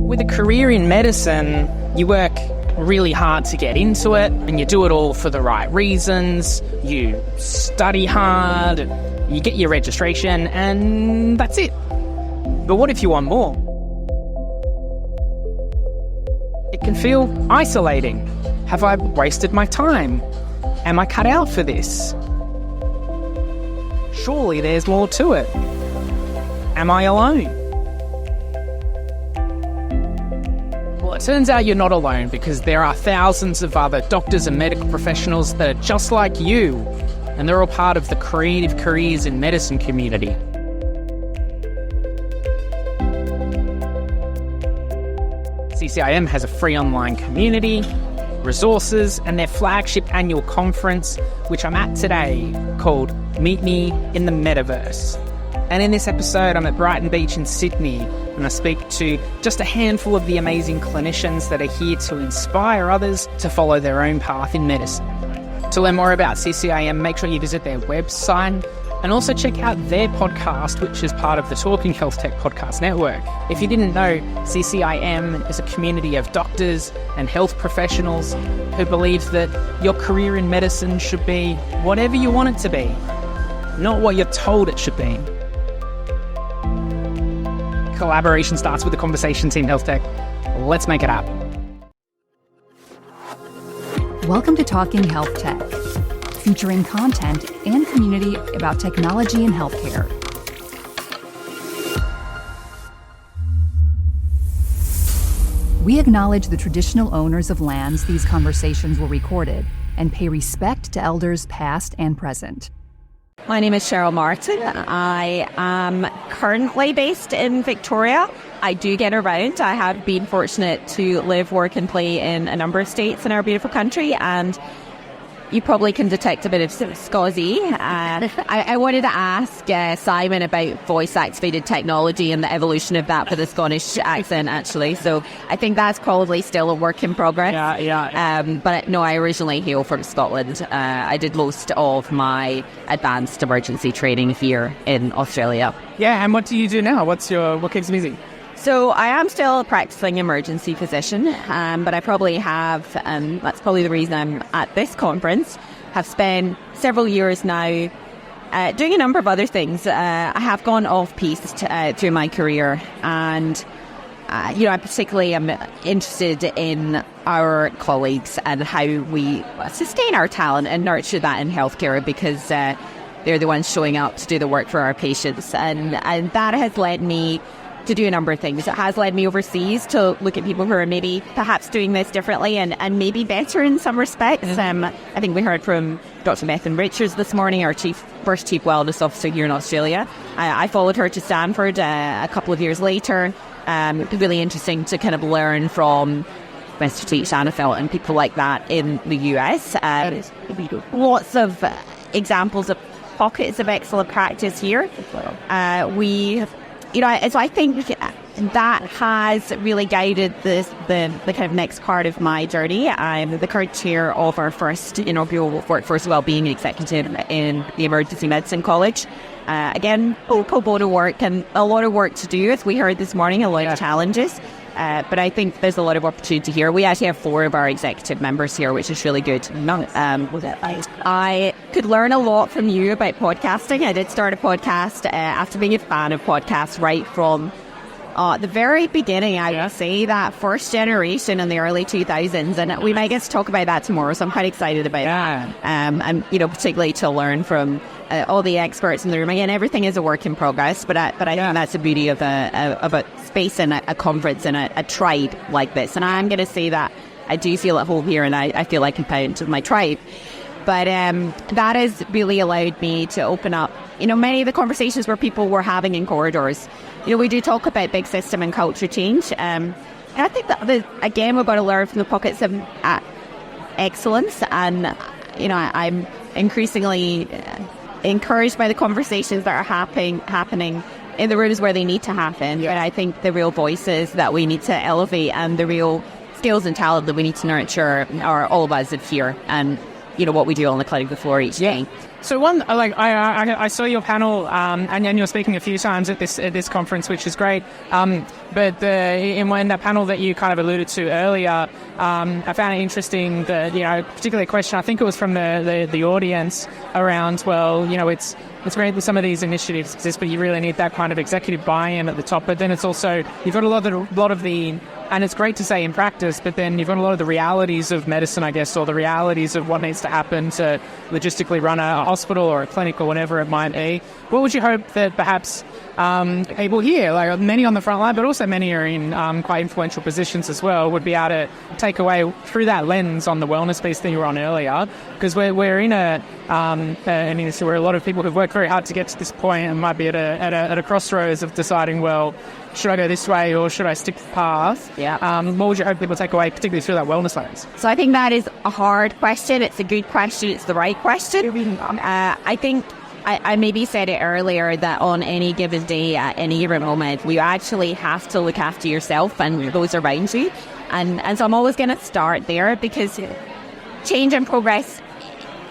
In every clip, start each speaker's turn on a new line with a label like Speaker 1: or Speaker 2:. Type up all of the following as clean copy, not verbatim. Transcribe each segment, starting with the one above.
Speaker 1: With a career in medicine, you work really hard to get into it, and you do it all for the right reasons. You study hard, you get your registration, and that's it. But what if you want more? It can feel isolating. Have I wasted my time? Am I cut out for this? Surely there's more to it. Am I alone? Well, it turns out you're not alone, because there are thousands of other doctors and medical professionals that are just like you, and they're all part of the creative careers in medicine community. CCIM has a free online community, resources, and their flagship annual conference, which I'm at today, called Me In The Mediverse. And in this episode, I'm at Brighton Beach in Sydney, and I speak to just a handful of the amazing clinicians that are here to inspire others to follow their own path in medicine. To learn more about CCIM, make sure you visit their website and also check out their podcast, which is part of the Talking HealthTech podcast network. If you didn't know, CCIM is a community of doctors and health professionals who believe that your career in medicine should be whatever you want it to be, not what you're told it should be. Collaboration starts with the conversation, Team HealthTech. Let's make it happen.
Speaker 2: Welcome to Talking HealthTech, featuring content and community about technology and healthcare. We acknowledge the traditional owners of lands these conversations were recorded and pay respect to elders past and present.
Speaker 3: My name is Cheryl Martin. I am currently based in Victoria. I do get around. I have been fortunate to live, work and play in a number of states in our beautiful country, and you probably can detect a bit of Scozzy. I wanted to ask Simon about voice-activated technology and the evolution of that with a Scottish accent, actually. So I think that's probably still a work in progress.
Speaker 1: Yeah.
Speaker 3: But no, I originally hail from Scotland. I did most of my advanced emergency training here in Australia.
Speaker 1: Yeah, and what do you do now? What keeps you busy?
Speaker 3: So I am still a practicing emergency physician, but I probably have, that's probably the reason I'm at this conference, have spent several years now doing a number of other things. I have gone off-piste through my career, and I particularly am interested in our colleagues and how we sustain our talent and nurture that in healthcare, because they're the ones showing up to do the work for our patients. And that has led me to do a number of things. It has led me overseas to look at people who are maybe perhaps doing this differently and maybe better in some respects. I think we heard from Dr. Methan Richards this morning, our first Chief Wellness Officer here in Australia. I followed her to Stanford a couple of years later. Really interesting to kind of learn from Mr. T. Shanafelt and people like that in the US. Lots of examples of pockets of excellent practice here. So I think that has really guided the kind of next part of my journey. I'm the current chair of our first inaugural Workforce Wellbeing Executive in the Emergency Medicine College. Again, pro bono work and a lot of work to do, as we heard this morning, a lot of challenges. But I think there's a lot of opportunity here. We actually have 4 of our executive members here, which is really good. I could learn a lot from you about podcasting. I did start a podcast after being a fan of podcasts right from the very beginning. I would say that first generation in the early 2000s, and we might get to talk about that tomorrow, so I'm quite excited about that. And particularly to learn from all the experts in the room. Again, everything is a work in progress, but I think that's the beauty of a space and a conference and a tribe like this. And I'm going to say that I do feel at home here, and I feel like I'm part of my tribe. But that has really allowed me to open up, many of the conversations where people were having in corridors. We do talk about big system and culture change. And I think that, again, we've got to learn from the pockets of excellence. And, I'm increasingly encouraged by the conversations that are happening in the rooms where they need to happen. But I think the real voices that we need to elevate and the real skills and talent that we need to nurture are all of us here. And what we do on the clinical floor each day.
Speaker 1: So I saw your panel, and you're speaking a few times at this conference, which is great. But in that panel that you kind of alluded to earlier, I found it interesting that, particularly a question, I think it was from the audience around, it's great that some of these initiatives exist, but you really need that kind of executive buy-in at the top. But then it's also, you've got a lot of the, and it's great to say in practice, but then you've got a lot of the realities of medicine, I guess, or the realities of what needs to happen to logistically run a hospital or a clinic or whatever it might be. What would you hope that perhaps people here, like many on the front line, but also many are in quite influential positions as well, would be able to take away through that lens on the wellness piece that you were on earlier? Because we're in an industry where a lot of people have worked very hard to get to this point and might be at a crossroads of deciding, well, should I go this way or should I stick to the path?
Speaker 3: Yeah.
Speaker 1: What would you hope people take away, particularly through that wellness lens?
Speaker 3: So I think that is a hard question. It's a good question. It's the right question. I think I maybe said it earlier that on any given day, at any given moment, we actually have to look after yourself and those around you. And so I'm always going to start there, because change and progress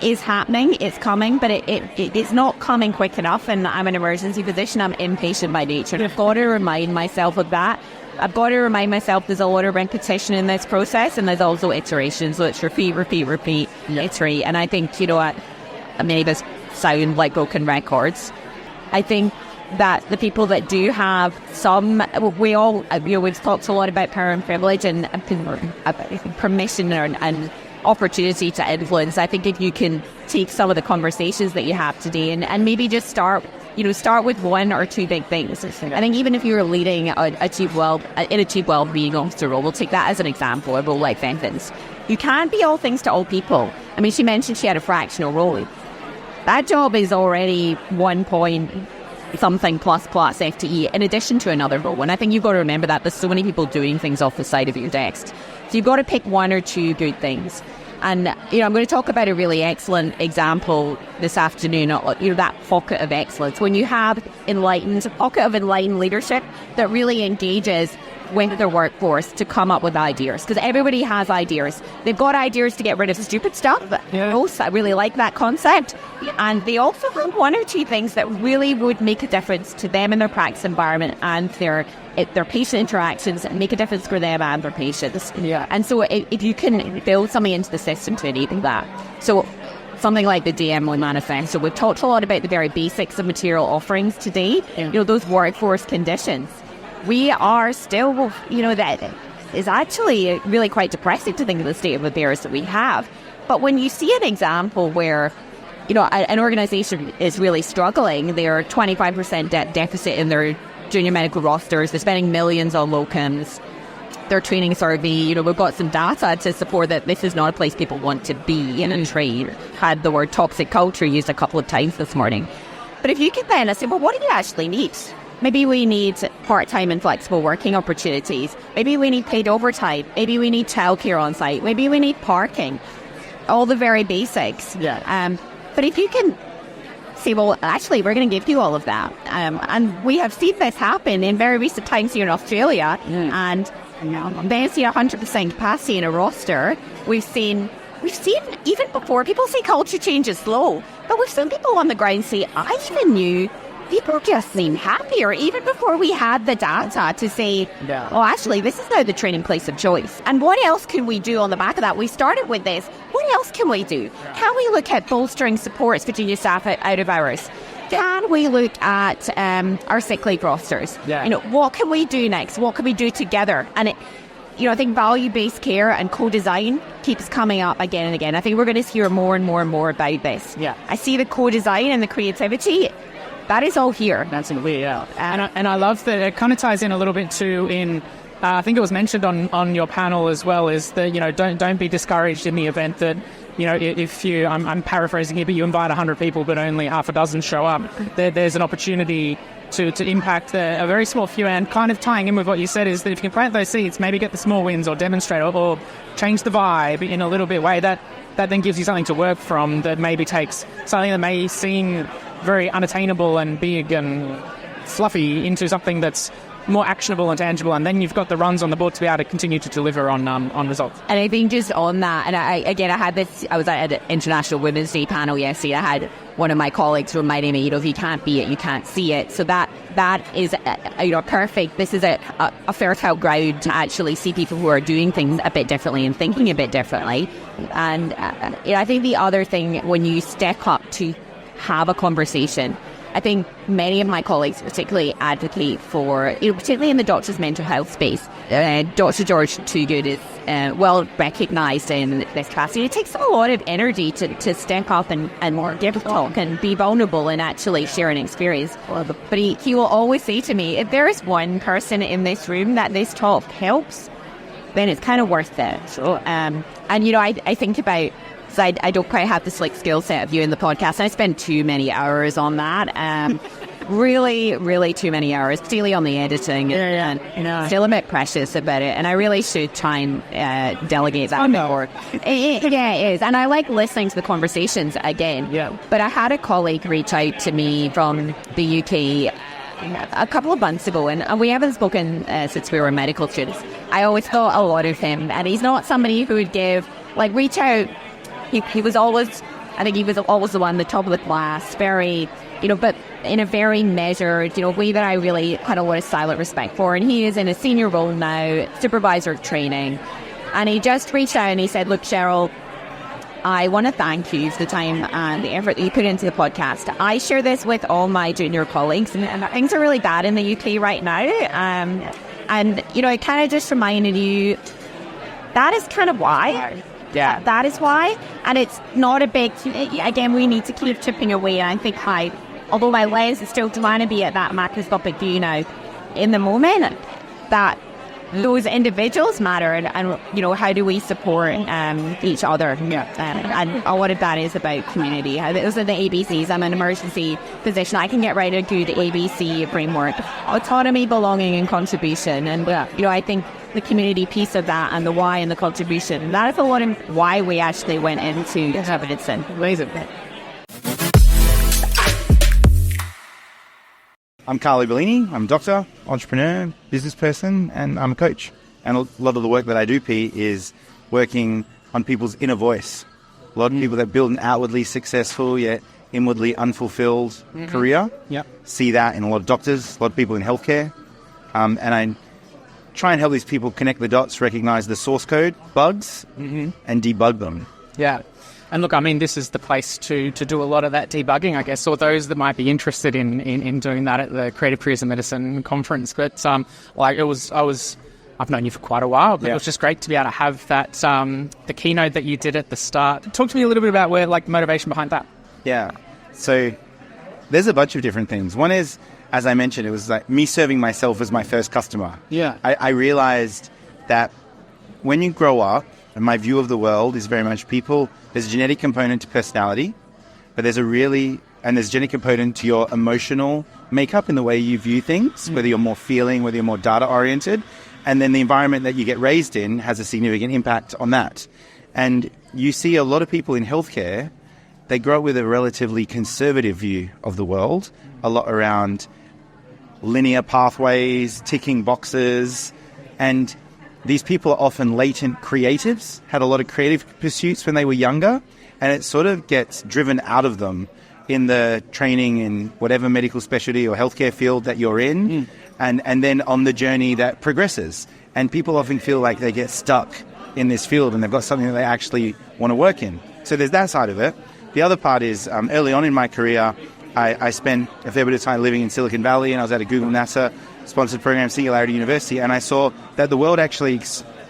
Speaker 3: is happening, it's coming, but it's not coming quick enough. And I'm an emergency physician, I'm impatient by nature. And I've got to remind myself of that. I've got to remind myself there's a lot of repetition in this process, and there's also iteration. So it's repeat, iterate. And I think, many of us sound like broken records. I think that the people that do have we've talked a lot about power and privilege and permission and opportunity to influence. I think if you can take some of the conversations that you have today and maybe just start with one or two big things. I think even if you're leading a chief wellbeing officer role, we'll take that as an example, a role like Fenton's. You can't be all things to all people. I mean, she mentioned she had a fractional role. That job is already 1 point something plus FTE in addition to another role. And I think you've got to remember that there's so many people doing things off the side of your desk. So you've got to pick one or two good things. And, I'm going to talk about a really excellent example this afternoon, that pocket of excellence. When you have a pocket of enlightened leadership that really engages with their workforce to come up with ideas. Because everybody has ideas. They've got ideas to get rid of stupid stuff. I really like that concept. And they also have one or two things that really would make a difference to them in their practice environment and their patient interactions, and make a difference for them and their patients.
Speaker 1: Yeah.
Speaker 3: And so if you can build something into the system to enable that. So something like the DMO manifesto. We've talked a lot about the very basics of material offerings today. Those workforce conditions. We are still, that is actually really quite depressing to think of the state of affairs that we have. But when you see an example where, an organization is really struggling, they're 25% deficit in their junior medical rosters, they're spending millions on locums, their training survey, we've got some data to support that this is not a place people want to be in and train. Had the word toxic culture used a couple of times this morning. But if you can then say, well, what do you actually need? Maybe we need part-time and flexible working opportunities. Maybe we need paid overtime. Maybe we need childcare on site. Maybe we need parking. All the very basics.
Speaker 1: Yeah.
Speaker 3: But if you can say, well, actually, we're going to give you all of that. And we have seen this happen in very recent times here in Australia. And they see 100% capacity in a roster. We've seen even before, people say culture change is slow, but we've seen people on the ground say, I even knew people just seem happier even before we had the data to say, oh, actually, this is now the training place of choice. And what else can we do on the back of that? We started with this. What else can we do? Can we look at bolstering supports for junior staff out of hours? Can we look at our sick leave rosters? What can we do next? What can we do together? And I think value-based care and co-design keeps coming up again and again. I think we're going to hear more and more and more about this. I see the co-design and the creativity. That is all here.
Speaker 1: Absolutely, yeah. And I love that it kind of ties in a little bit too in, I think it was mentioned on your panel as well, is that, don't be discouraged in the event that, if you, I'm paraphrasing here, but you invite 100 people but only half a dozen show up, there's an opportunity to impact a very small few. And kind of tying in with what you said is that if you can plant those seeds, maybe get the small wins or demonstrate or change the vibe in a little bit way, that then gives you something to work from that maybe takes something that may seem very unattainable and big and fluffy into something that's more actionable and tangible, and then you've got the runs on the board to be able to continue to deliver on results.
Speaker 3: And I think just on that, and I was at an International Women's Day panel yesterday. I had one of my colleagues reminding me, if you can't be it, you can't see it. So that is, perfect. This is a fertile ground to actually see people who are doing things a bit differently and thinking a bit differently. And I think the other thing, when you step up to have a conversation, I think many of my colleagues particularly advocate for, particularly in the doctor's mental health space. Dr. George Toogood is well recognised in this capacity. It takes a lot of energy to step up and give a talk and be vulnerable and actually share an experience. But he will always say to me, if there is one person in this room that this talk helps, then it's kind of worth it. So, I think about, so I don't quite have the slick skill set of you in the podcast. And I spend too many hours on that. Really, really too many hours, particularly on the editing. And still a bit precious about it. And I really should try and delegate that more. It is. And I like listening to the conversations again. Yeah. But I had a colleague reach out to me from the UK a couple of months ago, and we haven't spoken since we were medical students. I always thought a lot of him. And he's not somebody who would reach out. He was always, I think he was always the one, the top of the class, very, but in a very measured, way that I really had a lot of silent respect for. And he is in a senior role now, supervisor of training. And he just reached out and he said, look, Cheryl, I want to thank you for the time and the effort that you put into the podcast. I share this with all my junior colleagues, and things are really bad in the UK right now. And it kind of just reminded you, that is kind of why. Yeah, that is why. And it's not a big, again, we need to keep chipping away. And I think although my lens is still trying to be at that macroscopic view now, in the moment, that those individuals matter, and how do we support each other? And a lot of that is about community. Those are the ABCs. I'm an emergency physician. I can get right a good ABC framework: autonomy, belonging, and contribution. And I think the community piece of that, and the why and the contribution, that is a lot of why we actually went into medicine.
Speaker 1: Amazing.
Speaker 4: I'm Carlo Bellini. I'm a doctor, entrepreneur, business person, and I'm a coach. And a lot of the work that I do, P, is working on people's inner voice. A lot of people that build an outwardly successful yet inwardly unfulfilled career see that in a lot of doctors, a lot of people in healthcare. And I try and help these people connect the dots, recognize the source code bugs, and debug them.
Speaker 1: Yeah. And look, I mean, this is the place to do a lot of that debugging, I guess, or those that might be interested in doing that at the Creative Careers in Medicine conference. But I've known you for quite a while, but it was just great to be able to have that, the keynote that you did at the start. Talk to me a little bit about the motivation behind that.
Speaker 4: Yeah. So there's a bunch of different things. One is, as I mentioned, it was like me serving myself as my first customer. Yeah. I realized that when you grow up, and my view of the world is very much there's a genetic component to personality, but there's a genetic component to your emotional makeup in the way you view things, whether you're more feeling, whether you're more data oriented. And then the environment that you get raised in has a significant impact on that. And you see a lot of people in healthcare, they grow up with a relatively conservative view of the world, a lot around linear pathways, ticking boxes, and these people are often latent creatives, had a lot of creative pursuits when they were younger, and it sort of gets driven out of them in the training in whatever medical specialty or healthcare field that you're in, and then on the journey that progresses. And people often feel like they get stuck in this field and they've got something that they actually want to work in. So there's that side of it. The other part is, early on in my career, I spent a fair bit of time living in Silicon Valley, and I was at a Google NASA sponsored program, Singularity University, and I saw that the world actually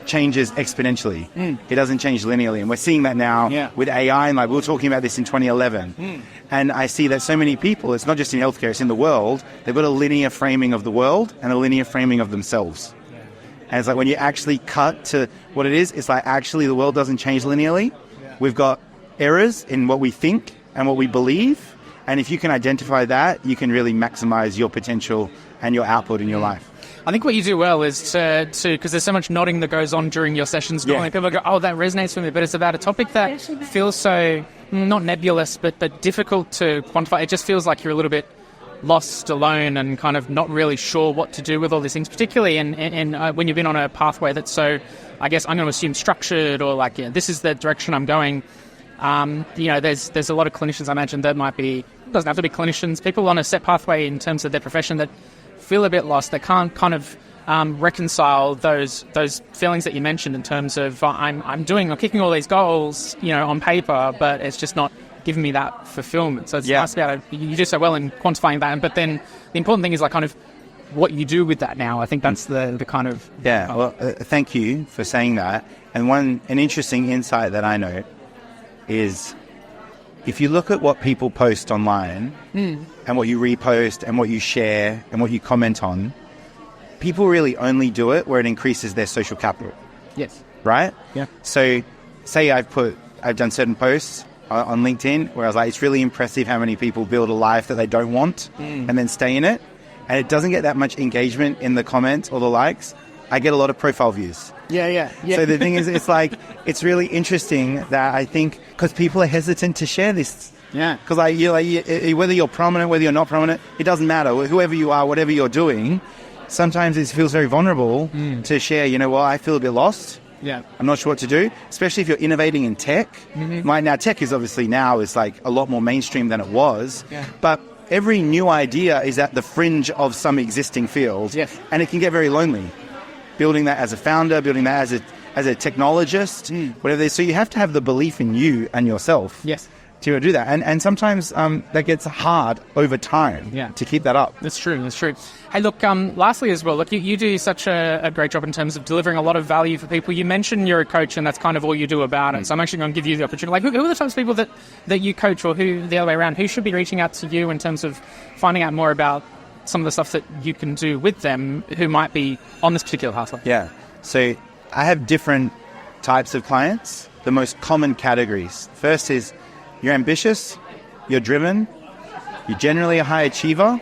Speaker 4: changes exponentially. It doesn't change linearly, and we're seeing that now with AI, and we were talking about this in 2011. And I see that so many people, it's not just in healthcare, it's in the world, they've got a linear framing of the world and a linear framing of themselves. And it's like when you actually cut to what it is, it's like actually the world doesn't change linearly. We've got errors in what we think and what we believe, and if you can identify that, you can really maximize your potential and your output in your life.
Speaker 1: I think what you do well is to because there's so much nodding that goes on during your sessions. Normally people go, oh, that resonates with me, but it's about a topic that feels so, not nebulous, but difficult to quantify. It just feels like you're a little bit lost, alone, and kind of not really sure what to do with all these things, particularly when you've been on a pathway that's so, I guess I'm going to assume, structured, or like, this is the direction I'm going. There's a lot of clinicians, I imagine, that doesn't have to be clinicians, people on a set pathway in terms of their profession that feel a bit lost. They can't kind of reconcile those feelings that you mentioned in terms of I'm kicking all these goals, on paper, but it's just not giving me that fulfillment. So it's nice to be able to, you do so well in quantifying that. But then the important thing is like kind of what you do with that now. I think that's the kind of...
Speaker 4: Yeah, well, thank you for saying that. And an interesting insight that I know is if you look at what people post online and what you repost and what you share and what you comment on, people really only do it where it increases their social capital.
Speaker 1: Yes.
Speaker 4: Right?
Speaker 1: Yeah.
Speaker 4: So say I've done certain posts on LinkedIn where I was like, it's really impressive how many people build a life that they don't want and then stay in it. And it doesn't get that much engagement in the comments or the likes. I get a lot of profile views.
Speaker 1: Yeah.
Speaker 4: So the thing is, it's like, it's really interesting that I think, because people are hesitant to share this.
Speaker 1: Yeah.
Speaker 4: Because whether you're prominent, whether you're not prominent, it doesn't matter. Whoever you are, whatever you're doing, sometimes it feels very vulnerable to share, I feel a bit lost.
Speaker 1: Yeah.
Speaker 4: I'm not sure what to do, especially if you're innovating in tech. Right now, tech is obviously is like a lot more mainstream than it was. Yeah. But every new idea is at the fringe of some existing field.
Speaker 1: Yes.
Speaker 4: And it can get very lonely. Building that as a founder, building that as a technologist, whatever it is. So you have to have the belief in you and yourself.
Speaker 1: Yes.
Speaker 4: To do that. And sometimes that gets hard over time to keep that up.
Speaker 1: That's true. Hey, look, lastly as well, look, you do such a great job in terms of delivering a lot of value for people. You mentioned you're a coach and that's kind of all you do about it. So I'm actually going to give you the opportunity. Like, who are the types of people that you coach, or who, the other way around, who should be reaching out to you in terms of finding out more about some of the stuff that you can do with them who might be on this particular hustle?
Speaker 4: Yeah. So I have different types of clients. The most common categories. First is you're ambitious, you're driven, you're generally a high achiever,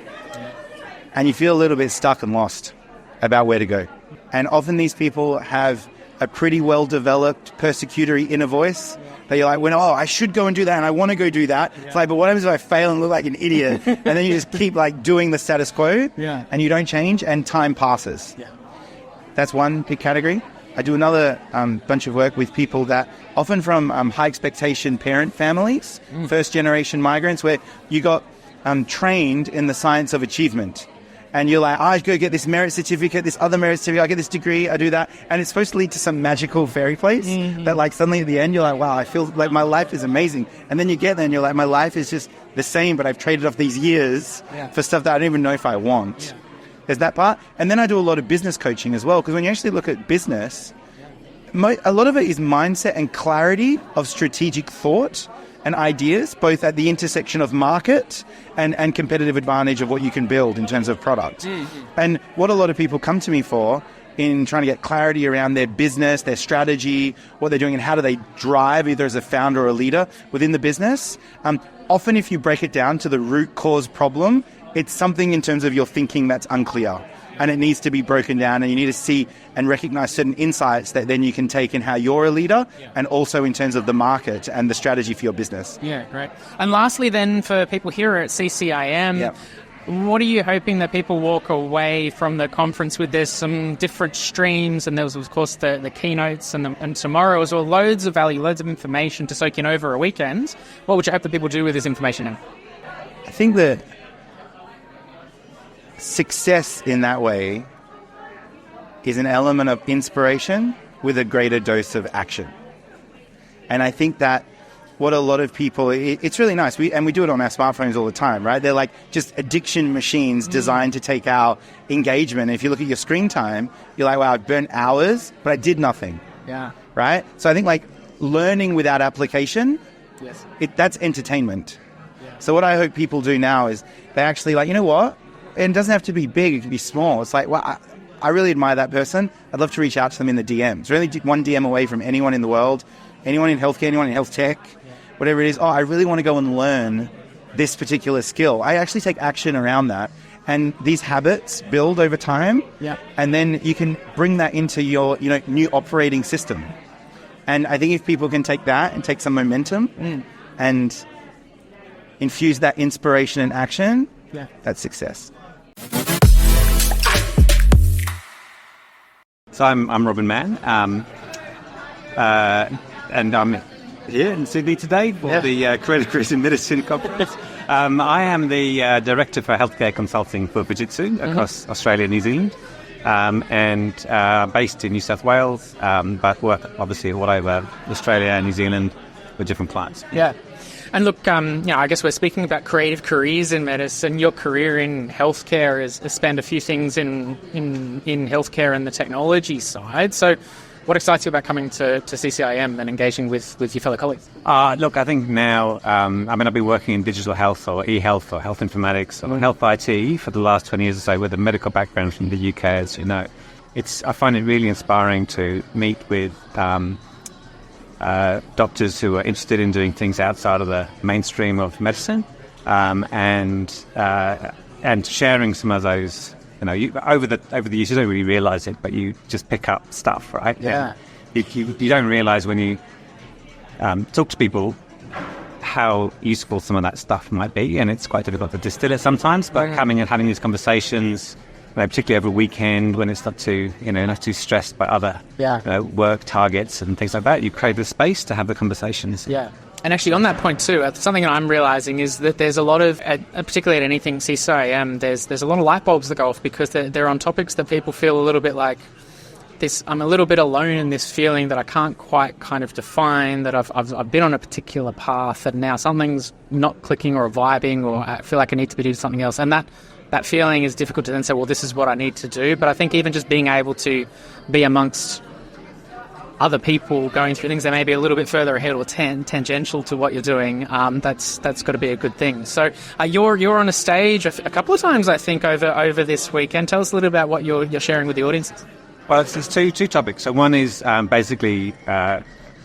Speaker 4: and you feel a little bit stuck and lost about where to go. And often these people have a pretty well-developed persecutory inner voice that you're like, I should go and do that, and I want to go do that. Yeah. It's like, but what happens if I fail and look like an idiot? And then you just keep like doing the status quo, and you don't change, and time passes. Yeah. That's one big category. I do another bunch of work with people that often from high expectation parent families, first generation migrants, where you got trained in the science of achievement. And you're like, I go get this merit certificate, this other merit certificate, I get this degree, I do that. And it's supposed to lead to some magical fairy place that like suddenly at the end you're like, wow, I feel like my life is amazing. And then you get there and you're like, my life is just the same, but I've traded off these years for stuff that I don't even know if I want. Yeah. There's that part. And then I do a lot of business coaching as well, because when you actually look at business, a lot of it is mindset and clarity of strategic thought and ideas, both at the intersection of market and competitive advantage of what you can build in terms of product. And what a lot of people come to me for in trying to get clarity around their business, their strategy, what they're doing, and how do they drive either as a founder or a leader within the business. Often if you break it down to the root cause problem, it's something in terms of your thinking that's unclear. And it needs to be broken down, and you need to see and recognize certain insights that then you can take in how you're a leader and also in terms of the market and the strategy for your business. Yeah, great.
Speaker 1: And lastly then, for people here at CCIM, what are you hoping that people walk away from the conference with? There's some different streams, and there was, of course, the keynotes and tomorrow as well. Loads of value, loads of information to soak in over a weekend. What would you hope that people do with this information now?
Speaker 4: I think that success in that way is an element of inspiration with a greater dose of action. And I think that what a lot of people, it's really nice. We do it on our smartphones all the time, right? They're like just addiction machines designed to take our engagement. And if you look at your screen time, you're like, wow, I burnt hours, but I did nothing.
Speaker 1: Yeah.
Speaker 4: Right? So I think like learning without application, that's entertainment. Yeah. So what I hope people do now is they actually like, you know what? And it doesn't have to be big, it can be small. It's like, well, I really admire that person. I'd love to reach out to them in the DMs. Really one DM away from anyone in the world, anyone in healthcare, anyone in health tech, whatever it is. Oh, I really want to go and learn this particular skill. I actually take action around that. And these habits build over time. Yeah. And then you can bring that into your new operating system. And I think if people can take that and take some momentum and infuse that inspiration and action, that's success.
Speaker 5: So I'm Robin Mann, and I'm here in Sydney today for the Creative Careers in Medicine conference. I am the Director for Healthcare Consulting for Fujitsu across Australia and New Zealand, and based in New South Wales, but work obviously all over Australia and New Zealand with different clients.
Speaker 1: Yeah. And look, I guess we're speaking about creative careers in medicine. Your career in healthcare has spanned a few things in healthcare and the technology side. So what excites you about coming to CCIM and engaging with your fellow colleagues?
Speaker 5: Look, I think now, I've been working in digital health or e-health or health informatics or health IT for the last 20 years or so with a medical background from the UK, as you know. I find it really inspiring to meet with doctors who are interested in doing things outside of the mainstream of medicine, and sharing some of those. Over the years, you don't really realise it, but you just pick up stuff, right?
Speaker 1: Yeah.
Speaker 5: You don't realise when you talk to people how useful some of that stuff might be, and it's quite difficult to distill it sometimes. But coming and having these conversations, particularly over a weekend when it's not too stressed by other work targets and things like that, you create the space to have the conversations.
Speaker 1: Yeah. And actually on that point too, something that I'm realising is that there's a lot of, particularly at anything CCIM, there's a lot of light bulbs that go off because they're on topics that people feel a little bit like this. I'm a little bit alone in this feeling that I can't quite kind of define, that I've been on a particular path and now something's not clicking or vibing, or I feel like I need to be doing something else. And that feeling is difficult to then say, well, this is what I need to do. But I think even just being able to be amongst other people going through things that may be a little bit further ahead or tangential to what you're doing, that's got to be a good thing. So you're on a stage a couple of times, I think, over this weekend. Tell us a little about what you're sharing with the audiences.
Speaker 5: Well, there's two topics. So one is basically the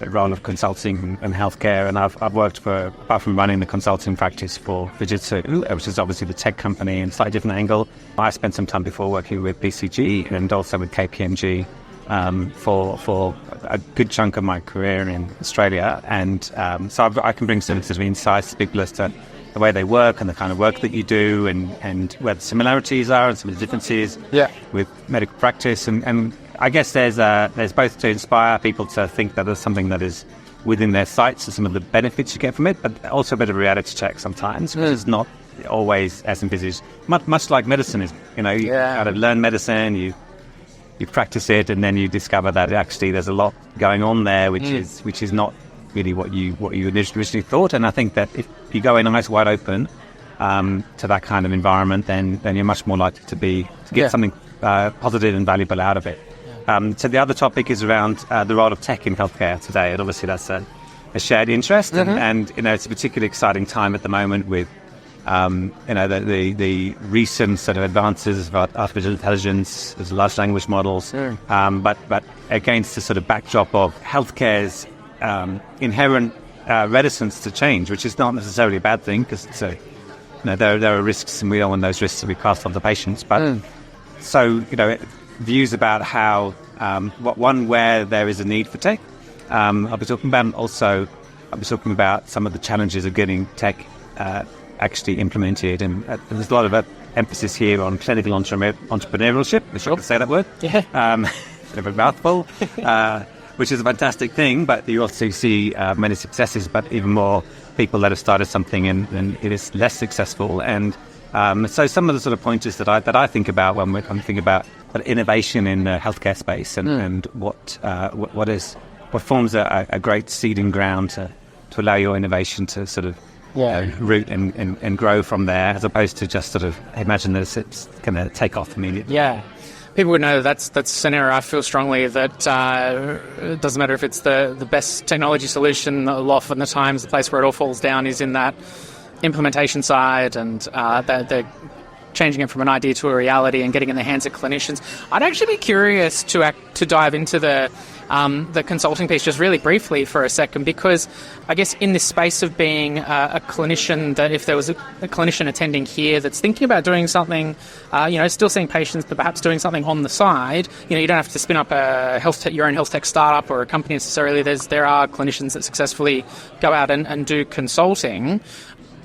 Speaker 5: role of consulting and healthcare, and I've worked apart from running the consulting practice for Fujitsu, which is obviously the tech company and slightly different angle. I spent some time before working with BCG and also with KPMG for a good chunk of my career in Australia, and so I can bring some sort of insights to people as to the way they work and the kind of work that you do, and where the similarities are and some of the differences with medical practice, and I guess there's both to inspire people to think that there's something that is within their sights and some of the benefits you get from it, but also a bit of a reality check sometimes, because it's not always as envisaged. Much like medicine is, you kind of learn medicine, you practice it, and then you discover that actually there's a lot going on there, which is not really what you originally thought. And I think that if you go in eyes wide open to that kind of environment, then you're much more likely to get something positive and valuable out of it. So the other topic is around the role of tech in healthcare today, and obviously that's a shared interest, and it's a particularly exciting time at the moment with the recent sort of advances of artificial intelligence, as large language models, but against the sort of backdrop of healthcare's inherent reticence to change, which is not necessarily a bad thing, because there are risks, and we don't want those risks to be passed on to patients. But views about how where there is a need for tech, I'll be talking about, and also I'll be talking about some of the challenges of getting tech actually implemented, and there's a lot of emphasis here on clinical entrepreneurship, if I can say that word. Bit of a mouthful, which is a fantastic thing, but you also see many successes, but even more people that have started something and it is less successful. And so some of the sort of pointers that I think about when I'm thinking about innovation in the healthcare space, and what forms a great seeding ground to allow your innovation to sort of root and grow from there, as opposed to just sort of imagine that it's going to take off immediately. Yeah.
Speaker 1: People would know that's an area I feel strongly that it doesn't matter if it's the best technology solution. Often the times the place where it all falls down is in that implementation side, and they're changing it from an idea to a reality and getting in the hands of clinicians. I'd actually be curious to dive into the consulting piece just really briefly for a second, because I guess in this space of being a clinician, that if there was a clinician attending here that's thinking about doing something, still seeing patients, but perhaps doing something on the side, you don't have to spin up your own health tech startup or a company necessarily. There are clinicians that successfully go out and do consulting.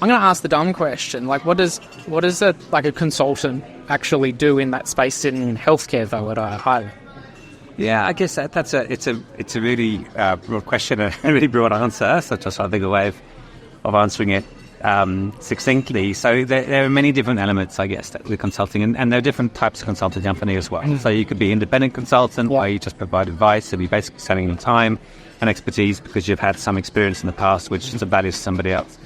Speaker 1: I'm going to ask the dumb question. Like, what does a consultant actually do in that space in healthcare, though, at a high level?
Speaker 5: Yeah, I guess it's a really broad question and a really broad answer. So just I think a way of answering it succinctly. So there are many different elements, I guess, with consulting, and there are different types of consulting company as well. So you could be independent consultant, where you just provide advice, so you're basically selling your time and expertise because you've had some experience in the past, which is of value to somebody else.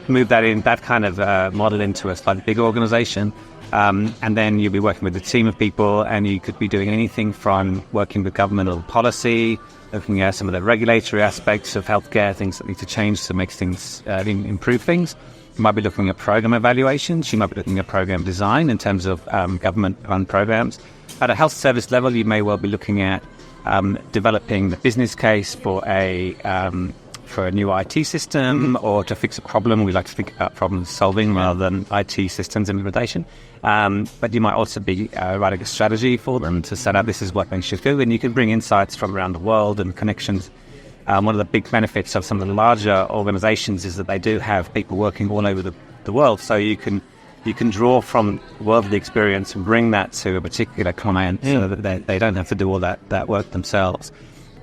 Speaker 5: Move that kind of model into a slightly bigger organization, and then you'll be working with a team of people, and you could be doing anything from working with governmental policy, looking at some of the regulatory aspects of healthcare, things that need to change to make things improve things. You might be looking at program evaluations. You might be looking at program design in terms of government-run programs. At a health service level, you may well be looking at developing the business case for a new IT system or to fix a problem. We like to think about problem solving rather than IT systems implementation. But you might also be writing a strategy for them to set up this is what they should do. And you can bring insights from around the world and connections. One of the big benefits of some of the larger organizations is that they do have people working all over the world. So you can draw from worldly experience and bring that to a particular client so that they don't have to do all that work themselves.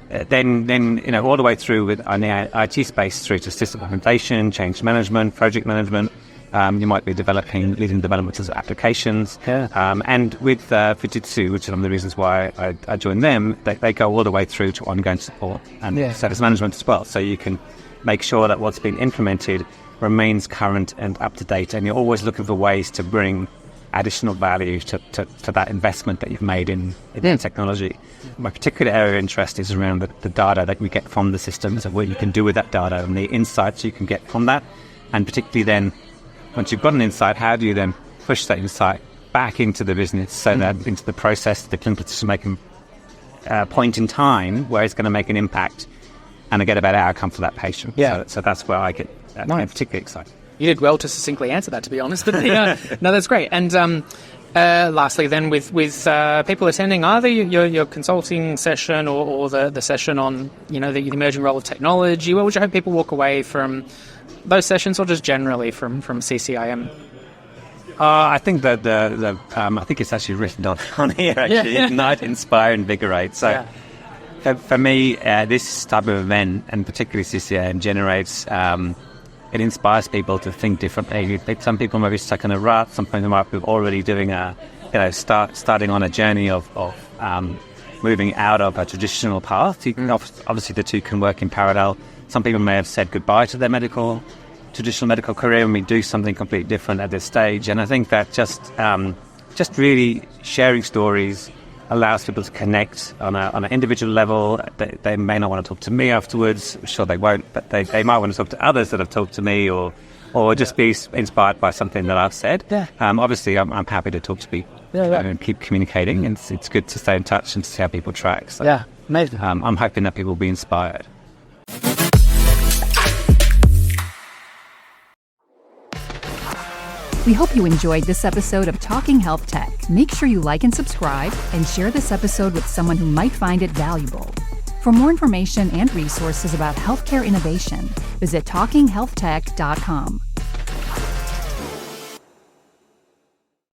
Speaker 5: Then all the way through on the IT space through to system implementation, change management, project management. You might be leading development of applications. And with Fujitsu, which is one of the reasons why I joined them, they go all the way through to ongoing support and service management as well. So you can make sure that what's been implemented remains current and up to date, and you're always looking for ways to bring additional value to that investment that you've made in technology. My particular area of interest is around the data that we get from the systems and what you can do with that data and the insights you can get from that. And particularly then, once you've got an insight, how do you then push that insight back into the business so that into the process, the clinical decision-making point in time where it's going to make an impact and get a better outcome for that patient. So that's where I get particularly excited.
Speaker 1: You did well to succinctly answer that, to be honest. But no, that's great. And lastly, then, with people attending either your consulting session or the session on the emerging role of technology, what would you hope people walk away from those sessions, or just generally from CCIM?
Speaker 5: I think that I think it's actually written on here. Actually, ignite, inspire, invigorate. So for me, this type of event, and particularly CCIM, generates. It inspires people to think differently. Some people might be stuck in a rut. Some people might be already doing starting on a journey of moving out of a traditional path. Obviously, the two can work in parallel. Some people may have said goodbye to their traditional medical career and we do something completely different at this stage. And I think that just really sharing stories allows people to connect on an individual level. They may not want to talk to me afterwards. I'm sure they won't, but they might want to talk to others that have talked to me or just be inspired by something that I've said. Obviously, I'm happy to talk to people and keep communicating. And it's good to stay in touch and to see how people track. So,
Speaker 1: amazing.
Speaker 5: I'm hoping that people will be inspired.
Speaker 2: We hope you enjoyed this episode of Talking HealthTech. Make sure you like and subscribe and share this episode with someone who might find it valuable. For more information and resources about healthcare innovation, visit talkinghealthtech.com.